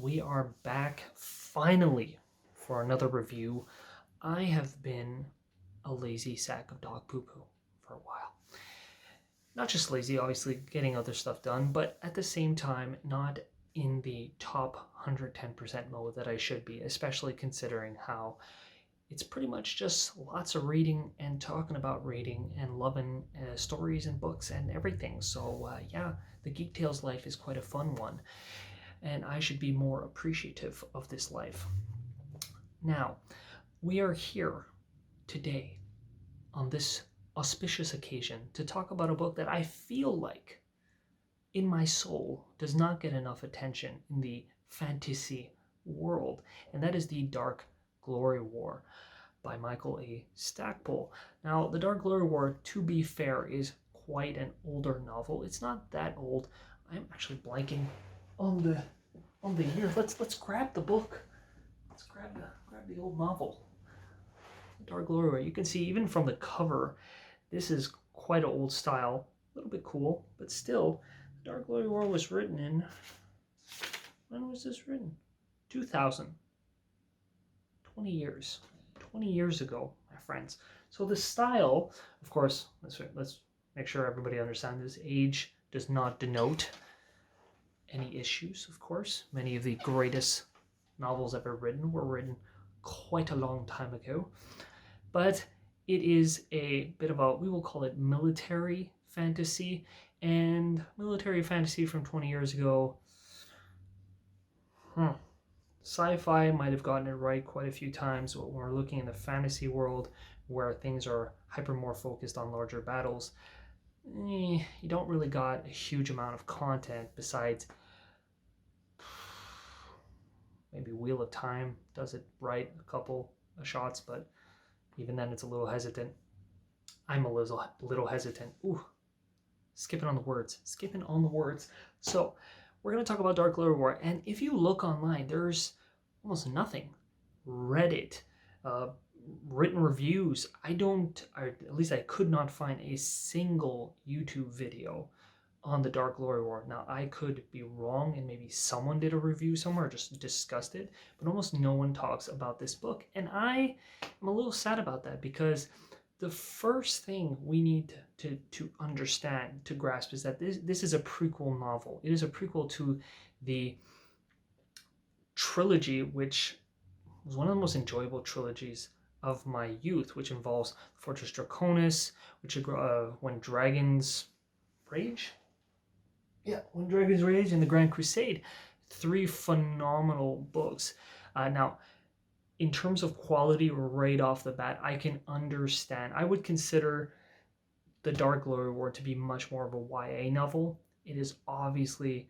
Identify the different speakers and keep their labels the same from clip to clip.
Speaker 1: we are back finally for another review. I have been a lazy sack of dog poo-poo for a while. Not just lazy, obviously getting other stuff done, but at the same time not in the top 110% mode that I should be, especially considering how it's pretty much just lots of reading and talking about reading and loving stories and books and everything. So yeah, the Geek Tales life is quite a fun one, and I should be more appreciative of this life. Now, we are here today on this auspicious occasion to talk about a book that I feel like in my soul does not get enough attention in the fantasy world, and that is The Dark Glory War by Michael A. Stackpole. Now, The Dark Glory War, to be fair, is quite an older novel. It's not that old. I'm actually blanking on the year. Let's grab the book. Let's grab the old novel. The Dark Glory War. You can see even from the cover, this is quite an old style. A little bit cool, but still, The Dark Glory War was written in, when was this written? 2000. 20 years. 20 years ago, my friends. So the style, of course, let's make sure everybody understands this. Age does not denote any issues, of course. Many of the greatest novels ever written were written quite a long time ago. But it is a bit of a, we will call it military fantasy. And military fantasy from 20 years ago, sci-fi might have gotten it right quite a few times, but when we're looking in the fantasy world where things are hyper more focused on larger battles, you don't really got a huge amount of content besides maybe Wheel of Time does it right, a couple of shots, but even then it's a little hesitant. I'm a little hesitant. Skipping on the words. So we're going to talk about Dark Glory War, and if you look online, there's almost nothing. Reddit, written reviews. At least I could not find a single YouTube video on the Dark Glory War. Now, I could be wrong, and maybe someone did a review somewhere, just discussed it, but almost no one talks about this book, and I am a little sad about that, because the first thing we need to understand, to grasp, is that this is a prequel novel. It is a prequel to the trilogy, which was one of the most enjoyable trilogies of my youth, which involves Fortress Draconis, which When Dragons Rage? Yeah, When Dragons Rage and The Grand Crusade. 3 phenomenal books. Now, in terms of quality right off the bat, I can understand. I would consider The Dark Glory War to be much more of a YA novel. It is obviously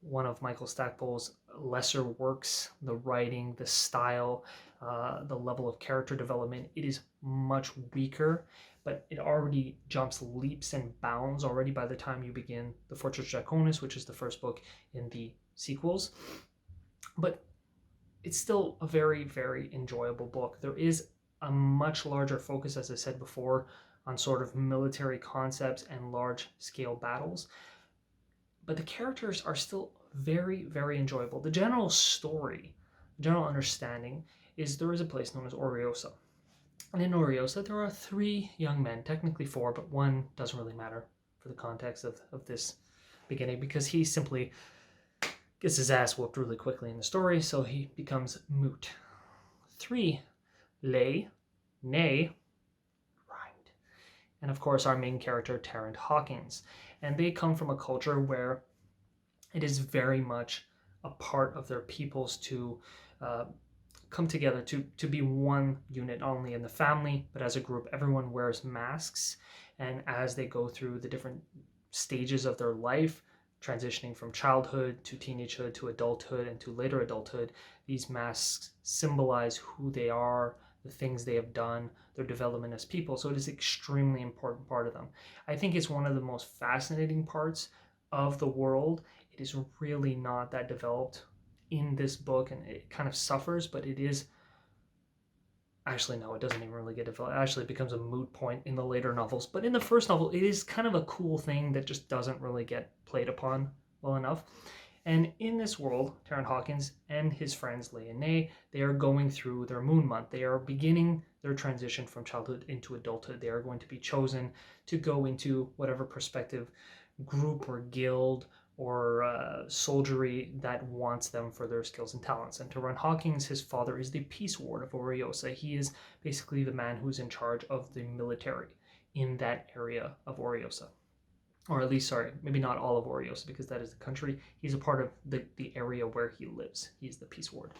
Speaker 1: one of Michael Stackpole's lesser works. The writing, the style, the level of character development, it is much weaker, but it already jumps leaps and bounds already by the time you begin The Fortress Draconis, which is the first book in the sequels. But it's still a very, very enjoyable book. There is a much larger focus, as I said before, on sort of military concepts and large-scale battles. But the characters are still very, very enjoyable. The general story, general understanding, is there is a place known as Oriosa. And in Oriosa, there are 3 young men, technically 4, but one doesn't really matter for the context of this beginning, because he simply gets his ass whooped really quickly in the story, so he becomes moot. 3, Lay, Nay, rhymed. And of course our main character, Tarrant Hawkins. And they come from a culture where it is very much a part of their peoples to come together, to be one unit, not only in the family, but as a group. Everyone wears masks, and as they go through the different stages of their life, transitioning from childhood to teenagehood to adulthood and to later adulthood, these masks symbolize who they are, the things they have done, their development as people. So it is an extremely important part of them. I think it's one of the most fascinating parts of the world. It is really not that developed in this book, and it kind of suffers, but it is Actually, no, it doesn't even really get developed. It actually becomes a moot point in the later novels. But in the first novel, it is kind of a cool thing that just doesn't really get played upon well enough. And in this world, Taran Hawkins and his friends Leigh and Nay, they are going through their moon month. They are beginning their transition from childhood into adulthood. They are going to be chosen to go into whatever prospective group or guild or soldiery that wants them for their skills and talents. And Taran Hawkins, his father, is the peace ward of Oriosa. He is basically the man who's in charge of the military in that area of Oriosa. Or at least, sorry, maybe not all of Oriosa, because that is the country. He's a part of the area where he lives. He's the peace ward.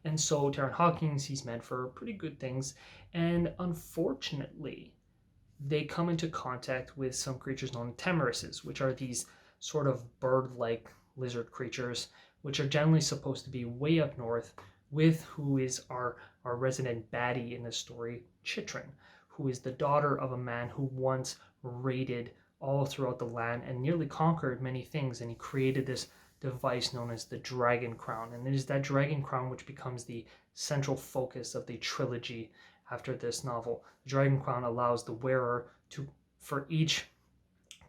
Speaker 1: And so Taran Hawkins, he's meant for pretty good things. And unfortunately, they come into contact with some creatures known as Temerises, which are these sort of bird-like lizard creatures, which are generally supposed to be way up north, with who is our resident baddie in this story, Chitrin, who is the daughter of a man who once raided all throughout the land and nearly conquered many things, and he created this device known as the dragon crown. And it is that dragon crown which becomes the central focus of the trilogy after this novel. The dragon crown allows the wearer to, for each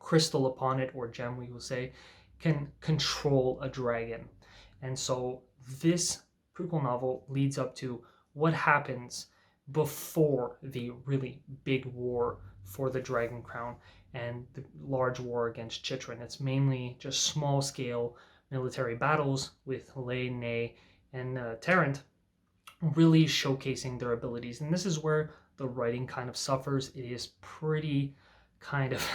Speaker 1: crystal upon it, or gem we will say, can control a dragon. And so this prequel novel leads up to what happens before the really big war for the dragon crown and the large war against Chitrin. It's mainly just small scale military battles with Leigh, Nay, and Tarrant really showcasing their abilities. And this is where the writing kind of suffers. It is pretty kind of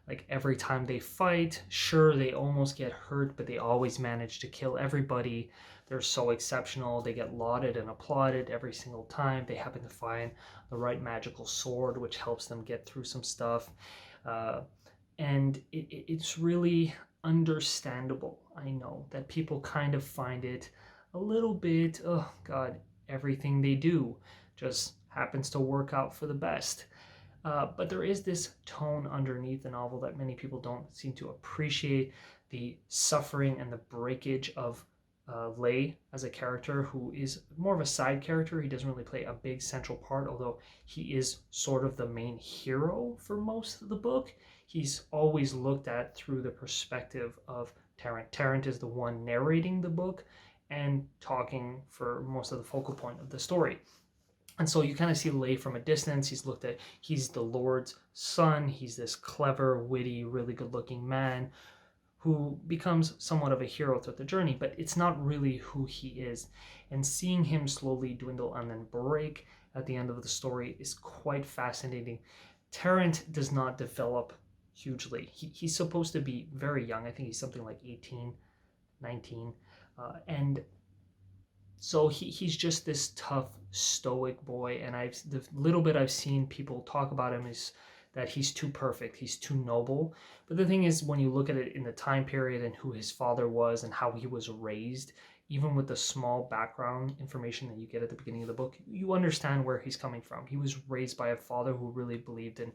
Speaker 1: like every time they fight, sure, they almost get hurt, but they always manage to kill everybody. They're so exceptional. They get lauded and applauded every single time. They happen to find the right magical sword, which helps them get through some stuff. And it's really understandable, I know, that people kind of find it a little bit, oh God, everything they do just happens to work out for the best. But there is this tone underneath the novel that many people don't seem to appreciate, the suffering and the breakage of Leigh as a character, who is more of a side character. He doesn't really play a big central part, although he is sort of the main hero for most of the book. He's always looked at through the perspective of Tarrant. Tarrant is the one narrating the book and talking for most of the focal point of the story. And so you kind of see Leigh from a distance. He's looked at, he's the Lord's son. He's this clever, witty, really good-looking man who becomes somewhat of a hero throughout the journey, but it's not really who he is. And seeing him slowly dwindle and then break at the end of the story is quite fascinating. Tarrant does not develop hugely. He's supposed to be very young. I think he's something like 18, 19. And so he's just this tough, stoic boy. And the little bit I've seen people talk about him is that he's too perfect, he's too noble. But the thing is, when you look at it in the time period and who his father was and how he was raised, even with the small background information that you get at the beginning of the book, you understand where he's coming from. He was raised by a father who really believed in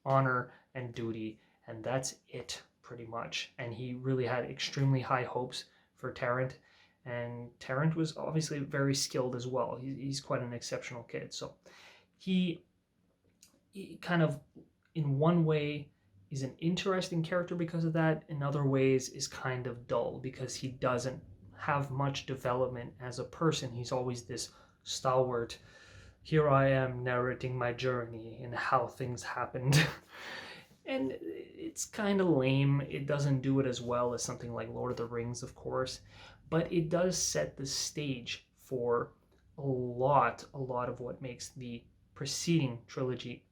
Speaker 1: honor and duty, and that's it, pretty much. And he really had extremely high hopes for Tarrant, and Tarrant was obviously very skilled as well. He's quite an exceptional kid. So he kind of, in one way, is an interesting character because of that. In other ways, is kind of dull because he doesn't have much development as a person. He's always this stalwart, here I am narrating my journey and how things happened. And it's kind of lame. It doesn't do it as well as something like Lord of the Rings, of course, but it does set the stage for a lot of what makes the preceding trilogy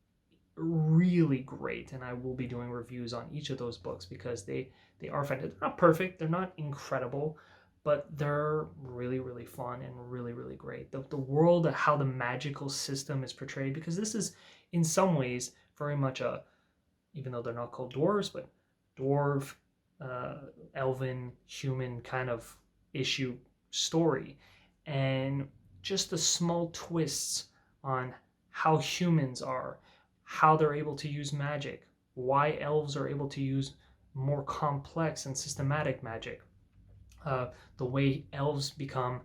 Speaker 1: really great. And I will be doing reviews on each of those books because they are fantastic. They're not perfect, they're not incredible, but they're really, really fun and really, really great. The world, how the magical system is portrayed, because this is in some ways very much a, even though they're not called dwarves, but dwarf, elven, human kind of issue story. And just the small twists on how humans are, how they're able to use magic, why elves are able to use more complex and systematic magic, the way elves become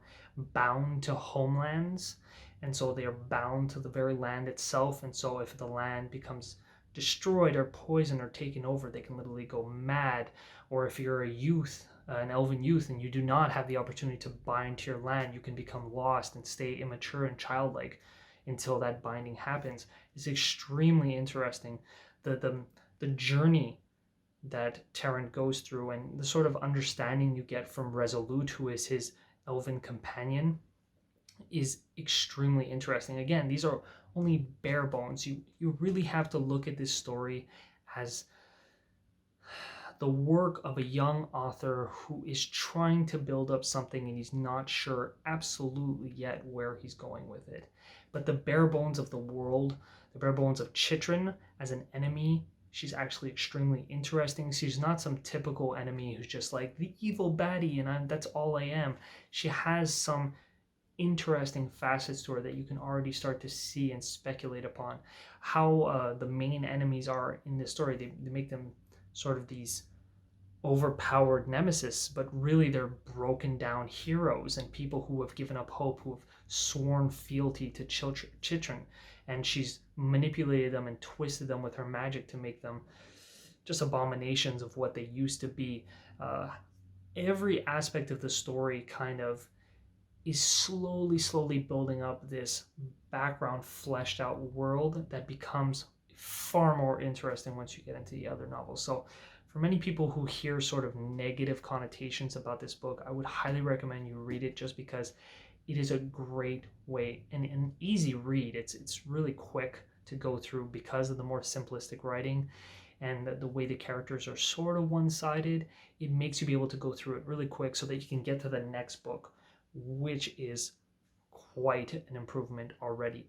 Speaker 1: bound to homelands, and so they are bound to the very land itself. And so if the land becomes destroyed or poisoned or taken over. They can literally go mad. Or if you're a youth, an elven youth, and you do not have the opportunity to bind to your land, you can become lost and stay immature and childlike until that binding happens. It's extremely interesting. The journey that Terran goes through and the sort of understanding you get from Resolute, who is his elven companion, is extremely interesting. Again, these are only bare bones. You really have to look at this story as the work of a young author who is trying to build up something and he's not sure absolutely yet where he's going with it. But the bare bones of the world, the bare bones of Chitrin as an enemy, she's actually extremely interesting. She's not some typical enemy who's just like the evil baddie and that's all I am. She has some interesting facets to her that you can already start to see and speculate upon. How the main enemies are in this story, they make them sort of these overpowered nemesis, but really they're broken down heroes and people who have given up hope, who have sworn fealty to Chitrin, and she's manipulated them and twisted them with her magic to make them just abominations of what they used to be. Every aspect of the story kind of is slowly building up this background fleshed out world that becomes far more interesting once you get into the other novels. So for many people who hear sort of negative connotations about this book, I would highly recommend you read it, just because it is a great way and an easy read. It's really quick to go through because of the more simplistic writing and the way the characters are sort of one-sided. It makes you be able to go through it really quick so that you can get to the next book, which is quite an improvement already.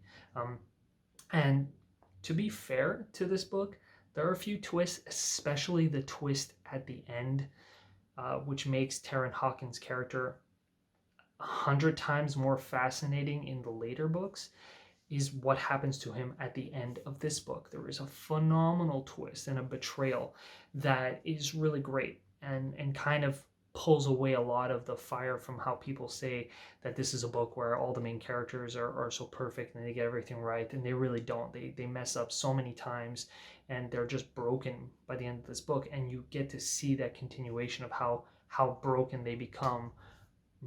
Speaker 1: And to be fair to this book, there are a few twists, especially the twist at the end, which makes Taran Hawkins' character 100 times more fascinating in the later books, is what happens to him at the end of this book. There is a phenomenal twist and a betrayal that is really great and kind of pulls away a lot of the fire from how people say that this is a book where all the main characters are so perfect and they get everything right, and they really don't. They mess up so many times and they're just broken by the end of this book, and you get to see that continuation of how broken they become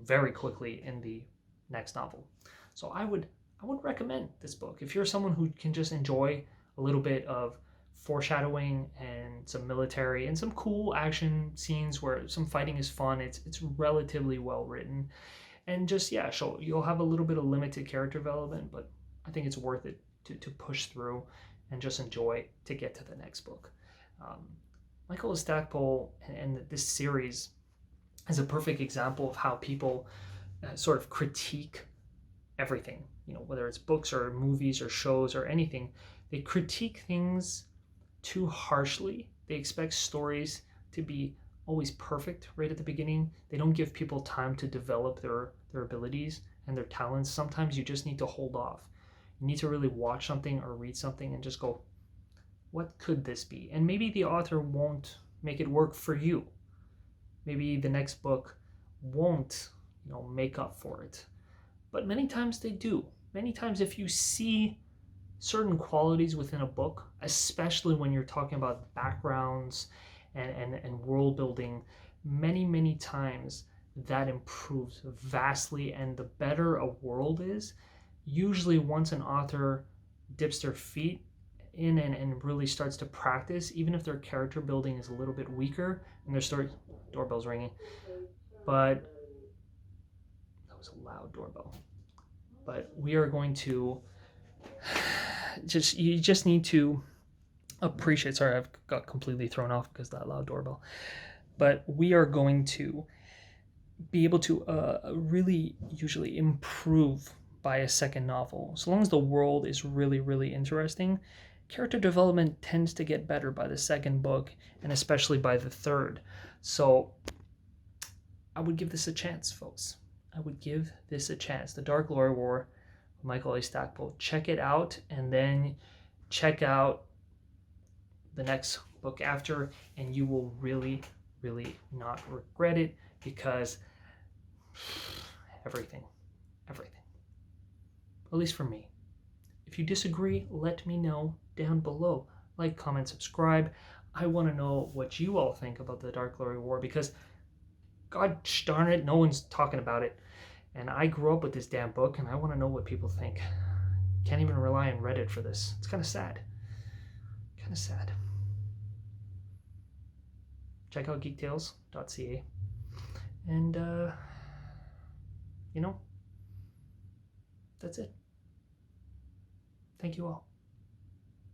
Speaker 1: very quickly in the next novel. So I would recommend this book if you're someone who can just enjoy a little bit of foreshadowing and some military and some cool action scenes where some fighting is fun. It's relatively well written, and just so you'll have a little bit of limited character development, but I think it's worth it to push through and just enjoy to get to the next book. Michael Stackpole and this series is a perfect example of how people sort of critique everything, whether it's books or movies or shows or anything. They critique things too harshly. They expect stories to be always perfect right at the beginning. They don't give people time to develop their abilities and their talents. Sometimes you just need to hold off. You need to really watch something or read something and just go, what could this be? And maybe the author won't make it work for you. Maybe the next book won't, make up for it. But many times they do. Many times if you see certain qualities within a book, especially when you're talking about backgrounds and world building, many times that improves vastly. And the better a world is, usually once an author dips their feet in and really starts to practice, even if their character building is a little bit weaker and their story, doorbell's ringing, but that was a loud doorbell. But we are going to you just need to appreciate, sorry, I've got completely thrown off because of that loud doorbell, but we are going to be able to really usually improve by a second novel. So long as the world is really interesting, character development tends to get better by the second book, and especially by the third. So I would give this a chance, folks. I would give this a chance. The Dark Glory War, Michael A. Stackpole. Check it out, and then check out the next book after, and you will really not regret it, because everything. At least for me. If you disagree, let me know down below. like, comment, subscribe. I want to know what you all think about the Dark Glory War, because god darn it, no one's talking about it. And I grew up with this damn book, and I want to know what people think. Can't even rely on Reddit for this. It's kind of sad. Kind of sad. Check out geektales.ca. And, that's it. Thank you all.